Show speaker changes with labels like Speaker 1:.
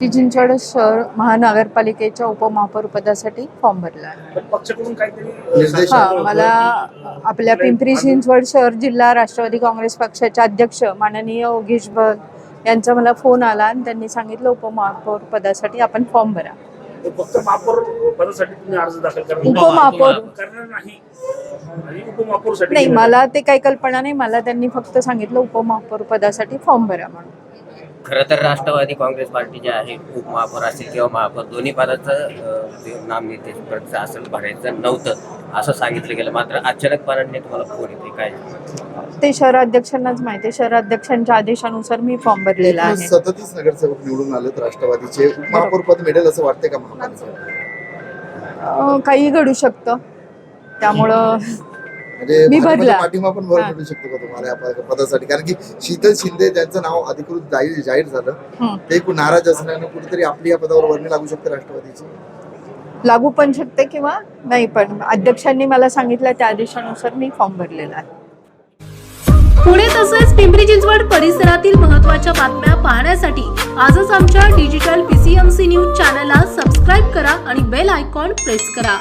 Speaker 1: चिंचवड शहर महानगरपालिकेच्या उपमहापौर पदासाठी फॉर्म भरला आहे.
Speaker 2: पक्षाकडून काहीतरी
Speaker 3: निर्देश
Speaker 1: मला आपल्या पिंपरी चिंचवड शहर जिल्हा राष्ट्रवादी काँग्रेस पक्षाचे अध्यक्ष माननीय योगेश भर यांचा मला फोन आला आणि त्यांनी सांगितलं उपमहापौर पदासाठी आपण फॉर्म भरा.
Speaker 2: फक्त महापौर पदासाठी तुम्ही अर्ज दाखल करणार
Speaker 1: उपमहापौर
Speaker 2: करणार नाही आणि उपमहापौरसाठी
Speaker 1: नाही, मला ते काही कल्पना नाही. मला त्यांनी फक्त सांगितलं उपमहापौर पदासाठी फॉर्म भरा म्हणून.
Speaker 4: खरं तर राष्ट्रवादी काँग्रेस पार्टी जे आहे उपमहापौर असेल किंवा महापौर दोन्ही पदाचं नामनिर्देशन असेल भरायचं नव्हतं असं सांगितलं गेलं. मात्र अचानकपणाने तुम्हाला फोन येते काय
Speaker 1: ते शहराध्यक्षांनाच माहिती आहे. शहराध्यक्षांच्या आदेशानुसार मी फॉर्म भरलेला आहे.
Speaker 3: 37 नगरसेवक निवडून आलेत राष्ट्रवादीचे. उपमहापौर पद मिळेल असं वाटतंय का महापालिकेला?
Speaker 1: काही घडू शकतं, त्यामुळं
Speaker 3: म्हणजे
Speaker 1: मी भरला.
Speaker 3: पाठिंबा पण भर मिळू शकतो का तुम्हाला या पदासाठी? कारण की शीतल शिंदे त्यांचं नाव अधिकृत जाहीर झालं, ते नाराज असल्यानं कुठेतरी आपली या पदावर वर्णी लागू शकते राष्ट्रवादीची.
Speaker 1: लागू पण शकते किंवा नाही, पण अध्यक्षांनी मला सांगितलं त्या आदेशानुसार मी फॉर्म भरलेला आहे.
Speaker 5: पुणे तसेच पिंपरी चिंचवड परिसरातील महत्त्वाच्या बातम्या पाहण्यासाठी आजच आमच्या डिजिटल PCMC न्यूज चॅनलला सबस्क्राईब करा आणि बेल आयकॉन प्रेस करा.